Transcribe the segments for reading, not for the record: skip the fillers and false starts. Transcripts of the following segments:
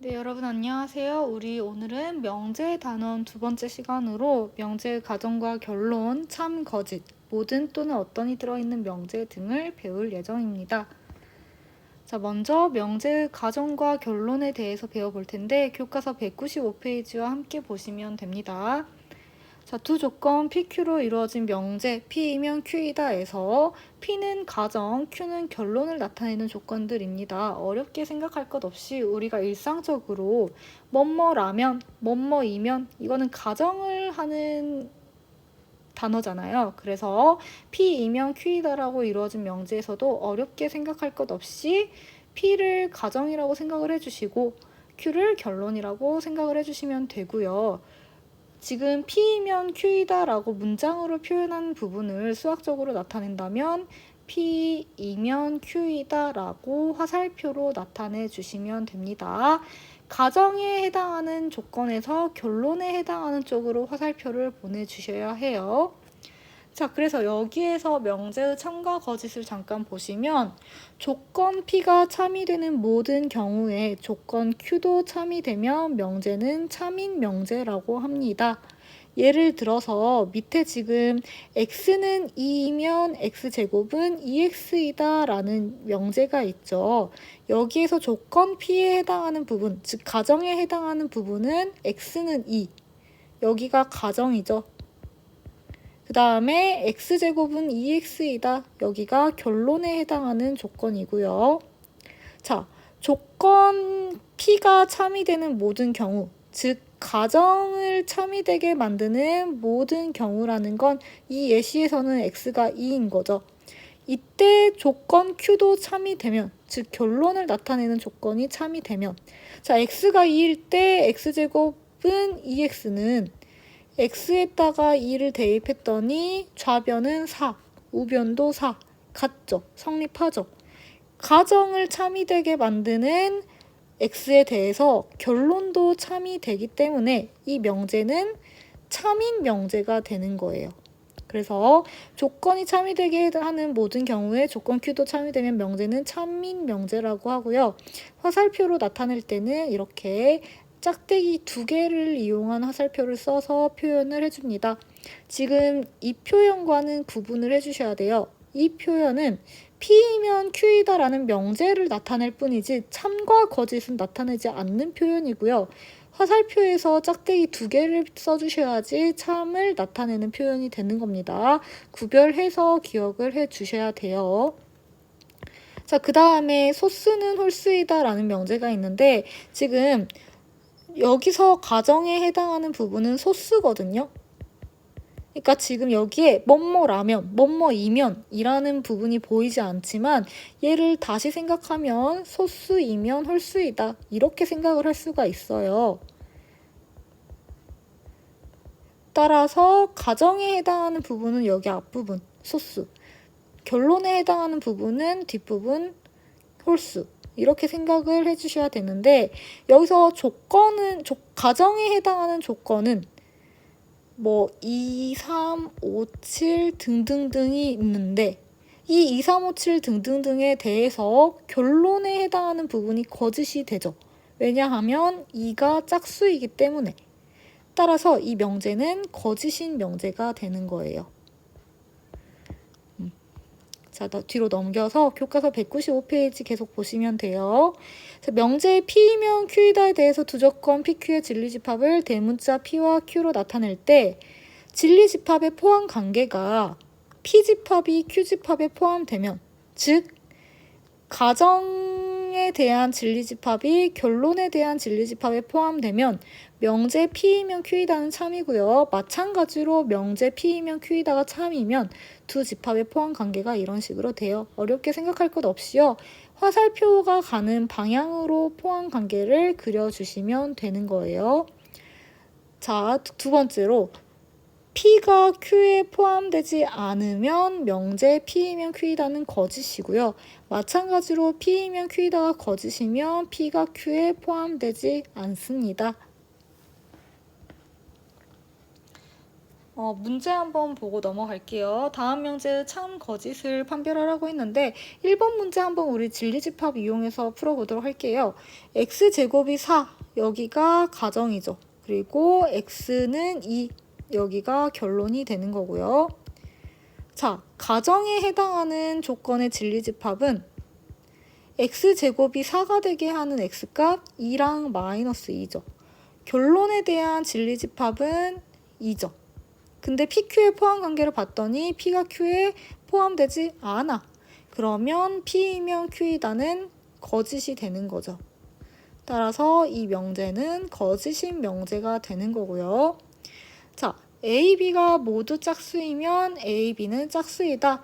네, 여러분 안녕하세요. 우리 오늘은 명제 단원 두 번째 시간으로 명제 가정과 결론, 참, 거짓, 모든 또는 어떤이 들어있는 명제 등을 배울 예정입니다. 자, 먼저 명제 가정과 결론에 대해서 배워볼 텐데 교과서 195페이지와 함께 보시면 됩니다. 자, 두 조건 PQ로 이루어진 명제 P이면 Q이다에서 P는 가정, Q는 결론을 나타내는 조건들입니다. 어렵게 생각할 것 없이 우리가 일상적으로 뭐뭐라면, 뭐뭐이면 이거는 가정을 하는 단어잖아요. 그래서 P이면 Q이다라고 이루어진 명제에서도 어렵게 생각할 것 없이 P를 가정이라고 생각을 해주시고 Q를 결론이라고 생각을 해주시면 되고요. 지금 P이면 Q이다 라고 문장으로 표현한 부분을 수학적으로 나타낸다면 P이면 Q이다 라고 화살표로 나타내 주시면 됩니다. 가정에 해당하는 조건에서 결론에 해당하는 쪽으로 화살표를 보내주셔야 해요. 자, 그래서 여기에서 명제의 참과 거짓을 잠깐 보시면 조건 P가 참이 되는 모든 경우에 조건 Q도 참이 되면 명제는 참인 명제라고 합니다. 예를 들어서 밑에 지금 x는 2이면 x제곱은 2x이다 라는 명제가 있죠. 여기에서 조건 P에 해당하는 부분, 즉 가정에 해당하는 부분은 x는 2, 여기가 가정이죠. 그 다음에 x제곱은 2x이다. 여기가 결론에 해당하는 조건이고요. 자, 조건 P가 참이 되는 모든 경우, 즉 가정을 참이 되게 만드는 모든 경우라는 건 이 예시에서는 x가 2인 거죠. 이때 조건 Q도 참이 되면, 즉 결론을 나타내는 조건이 참이 되면, 자, x가 2일 때 x제곱은 2x는 x에다가 2를 대입했더니 좌변은 4, 우변도 4, 같죠? 성립하죠? 가정을 참이 되게 만드는 x에 대해서 결론도 참이 되기 때문에 이 명제는 참인 명제가 되는 거예요. 그래서 조건이 참이 되게 하는 모든 경우에 조건 Q도 참이 되면 명제는 참인 명제라고 하고요. 화살표로 나타낼 때는 이렇게 짝대기 두 개를 이용한 화살표를 써서 표현을 해줍니다. 지금 이 표현과는 구분을 해주셔야 돼요. 이 표현은 P이면 Q이다 라는 명제를 나타낼 뿐이지 참과 거짓은 나타내지 않는 표현이고요. 화살표에서 짝대기 두 개를 써주셔야지 참을 나타내는 표현이 되는 겁니다. 구별해서 기억을 해주셔야 돼요. 자, 그 다음에 소스는 홀수이다 라는 명제가 있는데 지금 여기서 가정에 해당하는 부분은 소스거든요. 그러니까 지금 여기에 뭐뭐라면, 뭐뭐이면 이라는 부분이 보이지 않지만 얘를 다시 생각하면 소수이면 홀수이다 이렇게 생각을 할 수가 있어요. 따라서 가정에 해당하는 부분은 여기 앞부분 소수, 결론에 해당하는 부분은 뒷부분 홀수 이렇게 생각을 해주셔야 되는데 여기서 조건은 가정에 해당하는 조건은 뭐 2, 3, 5, 7 등등등이 있는데 이 2, 3, 5, 7 등등등에 대해서 결론에 해당하는 부분이 거짓이 되죠. 왜냐하면 2가 짝수이기 때문에. 따라서 이 명제는 거짓인 명제가 되는 거예요. 자, 뒤로 넘겨서 교과서 195페이지 계속 보시면 돼요. 자, 명제의 P이면 Q이다에 대해서 두 조건 PQ의 진리집합을 대문자 P와 Q로 나타낼 때 진리집합의 포함 관계가 P집합이 Q집합에 포함되면, 즉 가정에 대한 진리집합이 결론에 대한 진리집합에 포함되면 명제 P이면 Q이다는 참이고요. 마찬가지로 명제 P이면 Q이다가 참이면 두 집합의 포함 관계가 이런 식으로 돼요. 어렵게 생각할 것 없이요. 화살표가 가는 방향으로 포함 관계를 그려주시면 되는 거예요. 자, 두 번째로 P가 Q에 포함되지 않으면 명제 P이면 Q이다는 거짓이고요. 마찬가지로 P이면 Q이다가 거짓이면 P가 Q에 포함되지 않습니다. 문제 한번 보고 넘어갈게요. 다음 명제의 참, 거짓을 판별하라고 했는데 1번 문제 한번 우리 진리집합 이용해서 풀어보도록 할게요. x제곱이 4, 여기가 가정이죠. 그리고 x는 2, 여기가 결론이 되는 거고요. 자, 가정에 해당하는 조건의 진리집합은 x제곱이 4가 되게 하는 x값 2랑 마이너스 2죠. 결론에 대한 진리집합은 2죠. 근데 PQ의 포함관계를 봤더니 P가 Q에 포함되지 않아. 그러면 P이면 Q이다는 거짓이 되는 거죠. 따라서 이 명제는 거짓인 명제가 되는 거고요. 자, A, B가 모두 짝수이면 A, B는 짝수이다.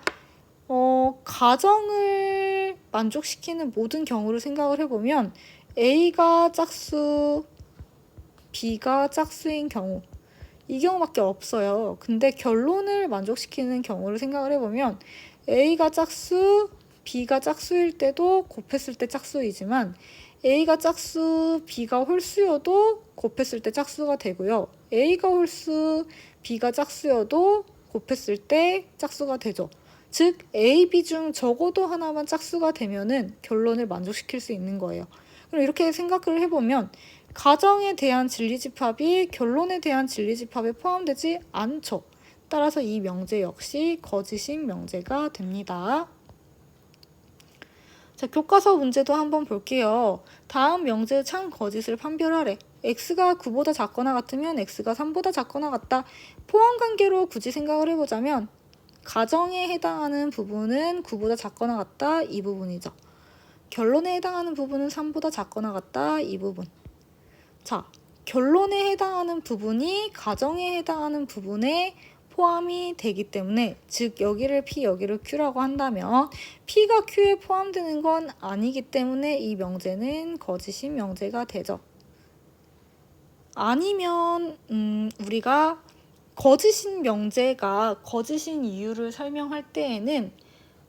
가정을 만족시키는 모든 경우를 생각을 해보면 A가 짝수, B가 짝수인 경우, 이 경우밖에 없어요. 근데 결론을 만족시키는 경우를 생각을 해보면 A가 짝수, B가 짝수일 때도 곱했을 때 짝수이지만 A가 짝수, B가 홀수여도 곱했을 때 짝수가 되고요. A가 홀수, B가 짝수여도 곱했을 때 짝수가 되죠. 즉 A, B 중 적어도 하나만 짝수가 되면은 결론을 만족시킬 수 있는 거예요. 그럼 이렇게 생각을 해보면 가정에 대한 진리집합이 결론에 대한 진리집합에 포함되지 않죠. 따라서 이 명제 역시 거짓인 명제가 됩니다. 자, 교과서 문제도 한번 볼게요. 다음 명제의 참, 거짓을 판별하래. x가 9보다 작거나 같으면 x가 3보다 작거나 같다. 포함관계로 굳이 생각을 해보자면 가정에 해당하는 부분은 9보다 작거나 같다, 이 부분이죠. 결론에 해당하는 부분은 3보다 작거나 같다, 이 부분. 자, 결론에 해당하는 부분이 가정에 해당하는 부분에 포함이 되기 때문에, 즉 여기를 P, 여기를 Q라고 한다면 P가 Q에 포함되는 건 아니기 때문에 이 명제는 거짓인 명제가 되죠. 아니면 우리가 거짓인 명제가 거짓인 이유를 설명할 때에는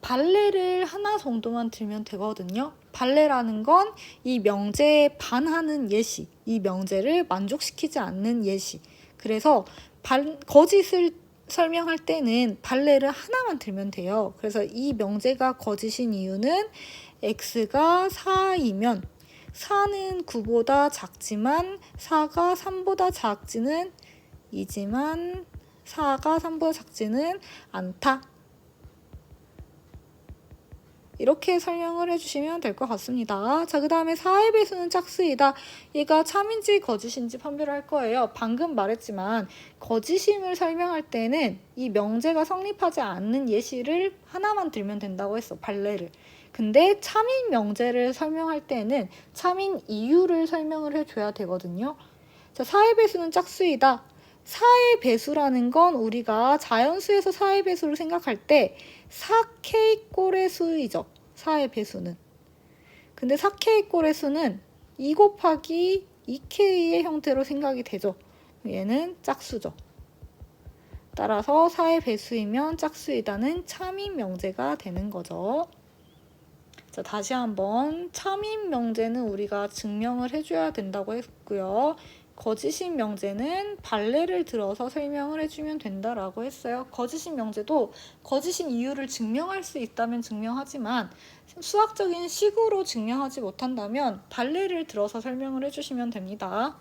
발레를 하나 정도만 들면 되거든요. 발레라는 건 이 명제에 반하는 예시, 이 명제를 만족시키지 않는 예시. 그래서 거짓을 설명할 때는 발레를 하나만 들면 돼요. 그래서 이 명제가 거짓인 이유는 x가 4이면 4는 9보다 작지만 4가 3보다 작지는 이지만 4가 3보다 작지는 않다. 이렇게 설명을 해주시면 될 것 같습니다. 자, 그 다음에 4의 배수는 짝수이다. 얘가 참인지 거짓인지 판별할 거예요. 방금 말했지만 거짓임을 설명할 때는 이 명제가 성립하지 않는 예시를 하나만 들면 된다고 했어. 발레를. 근데 참인 명제를 설명할 때는 참인 이유를 설명을 해줘야 되거든요. 자, 4의 배수는 짝수이다. 4의 배수라는 건 우리가 자연수에서 4의 배수를 생각할 때 4k 꼴의 수이죠. 4의 배수는. 근데 4k 꼴의 수는 2 곱하기 2k의 형태로 생각이 되죠. 얘는 짝수죠. 따라서 4의 배수이면 짝수이다는 참인 명제가 되는 거죠. 자, 다시 한번 참인 명제는 우리가 증명을 해줘야 된다고 했고요. 거짓인 명제는 발레를 들어서 설명을 해주면 된다라고 했어요. 거짓인 명제도 거짓인 이유를 증명할 수 있다면 증명하지만 수학적인 식으로 증명하지 못한다면 발레를 들어서 설명을 해주시면 됩니다.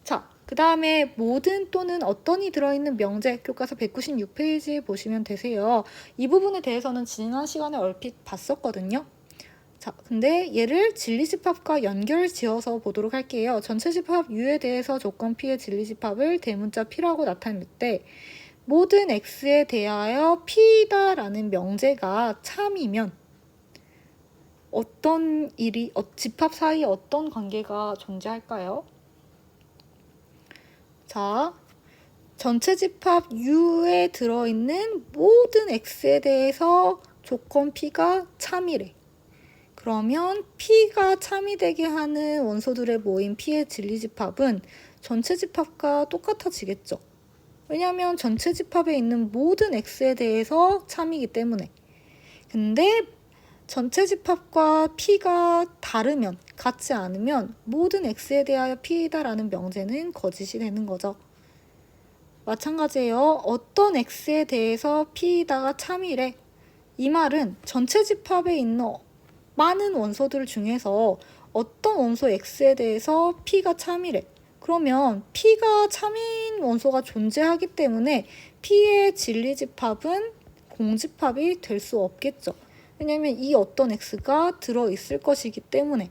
자, 그 다음에 모든 또는 어떤이 들어있는 명제, 교과서 196페이지에 보시면 되세요. 이 부분에 대해서는 지난 시간에 얼핏 봤었거든요. 자, 근데 얘를 진리집합과 연결지어서 보도록 할게요. 전체집합 U에 대해서 조건 P의 진리집합을 대문자 P라고 나타낼 때 모든 X에 대하여 P다라는 명제가 참이면 어떤 집합 사이에 어떤 관계가 존재할까요? 자, 전체집합 U에 들어있는 모든 X에 대해서 조건 P가 참이래. 그러면 P가 참이 되게 하는 원소들의 모임 P의 진리집합은 전체집합과 똑같아지겠죠. 왜냐하면 전체집합에 있는 모든 X에 대해서 참이기 때문에. 근데 전체집합과 P가 다르면, 같지 않으면 모든 X에 대하여 P다라는 명제는 거짓이 되는 거죠. 마찬가지예요. 어떤 x에 대해서 p이다가 참이래. 이 말은 전체 집합에 있는 많은 원소들 중에서 어떤 원소 x에 대해서 p가 참이래. 그러면 p가 참인 원소가 존재하기 때문에 p의 진리집합은 공집합이 될 수 없겠죠. 왜냐면 이 어떤 x가 들어있을 것이기 때문에.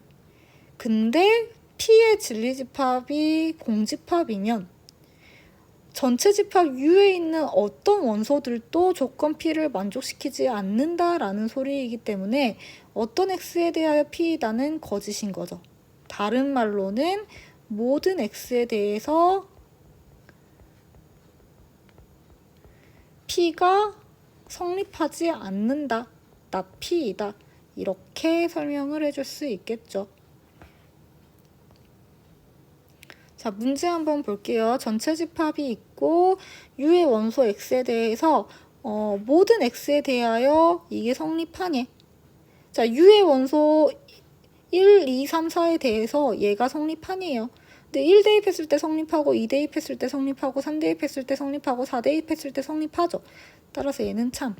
근데 p의 진리집합이 공집합이면 전체 집합 U에 있는 어떤 원소들도 조건 P를 만족시키지 않는다라는 소리이기 때문에 어떤 X에 대하여 P이다는 거짓인 거죠. 다른 말로는 모든 X에 대해서 P가 성립하지 않는다. 나 P이다. 이렇게 설명을 해줄 수 있겠죠. 자, 문제 한번 볼게요. 전체 집합이 있고 U의 원소 X에 대해서 모든 X에 대하여 이게 성립하니. 자, U의 원소 1, 2, 3, 4에 대해서 얘가 성립하니에요. 근데 1 대입했을 때 성립하고 2 대입했을 때 성립하고 3 대입했을 때 성립하고 4 대입했을 때 성립하죠. 따라서 얘는 참.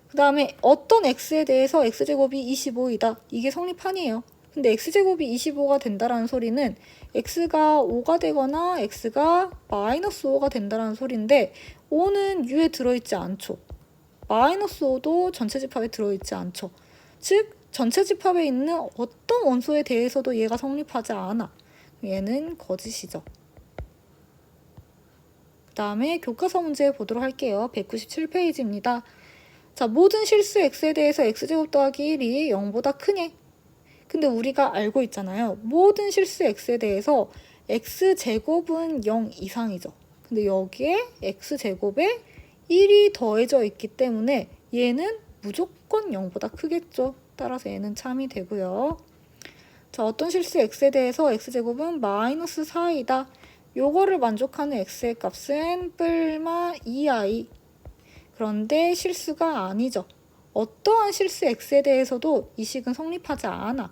그 다음에 어떤 X에 대해서 X제곱이 25이다. 이게 성립하니에요. 근데 X제곱이 25가 된다라는 소리는 X가 5가 되거나 X가 마이너스 5가 된다라는 소리인데 5는 U에 들어있지 않죠. 마이너스 5도 전체 집합에 들어있지 않죠. 즉 전체 집합에 있는 어떤 원소에 대해서도 얘가 성립하지 않아. 얘는 거짓이죠. 그 다음에 교과서 문제 보도록 할게요. 197페이지입니다. 자, 모든 실수 X에 대해서 X제곱 더하기 1이 0보다 크니. 근데 우리가 알고 있잖아요. 모든 실수 X에 대해서 X제곱은 0 이상이죠. 근데 여기에 X제곱에 1이 더해져 있기 때문에 얘는 무조건 0보다 크겠죠. 따라서 얘는 참이 되고요. 자, 어떤 실수 X에 대해서 X제곱은 마이너스 4이다. 요거를 만족하는 X의 값은 뿔마 2i. 그런데 실수가 아니죠. 어떠한 실수 X에 대해서도 이 식은 성립하지 않아.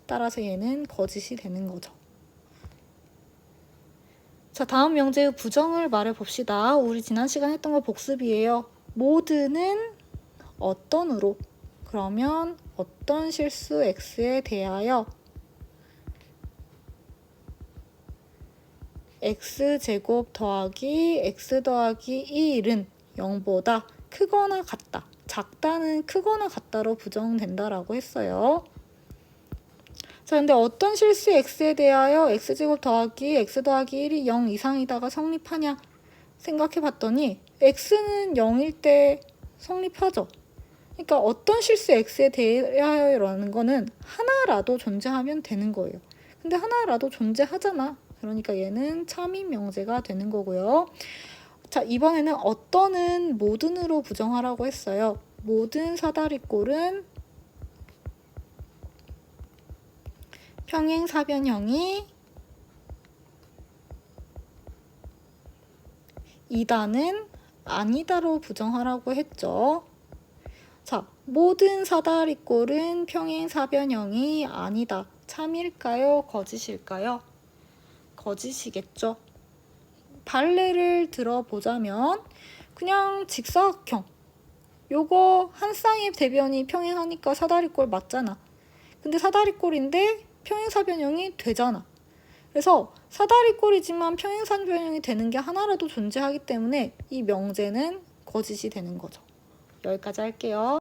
따라서 얘는 거짓이 되는 거죠. 자, 다음 명제의 부정을 말해봅시다. 우리 지난 시간에 했던 거 복습이에요. 모드는 어떤으로? 그러면 어떤 실수 X에 대하여 X제곱 더하기 X 더하기 1은 0보다 크거나 같다. 작다는 크거나 같다로 부정된다라고 했어요. 자, 근데 어떤 실수 X에 대하여 X제곱 더하기 X 더하기 1이 0 이상이다가 성립하냐 생각해 봤더니 X는 0일 때 성립하죠. 그러니까 어떤 실수 X에 대하여라는 거는 하나라도 존재하면 되는 거예요. 근데 하나라도 존재하잖아. 그러니까 얘는 참인 명제가 되는 거고요. 자, 이번에는 어떤은 모든으로 부정하라고 했어요. 모든 사다리꼴은 평행사변형이 2다는 아니다로 부정하라고 했죠. 자, 모든 사다리꼴은 평행사변형이 아니다. 참일까요? 거짓일까요? 거짓이겠죠. 발레를 들어보자면 그냥 직사각형. 요거 한 쌍의 대변이 평행하니까 사다리꼴 맞잖아. 근데 사다리꼴인데 평행사변형이 되잖아. 그래서 사다리꼴이지만 평행사변형이 되는 게 하나라도 존재하기 때문에 이 명제는 거짓이 되는 거죠. 여기까지 할게요.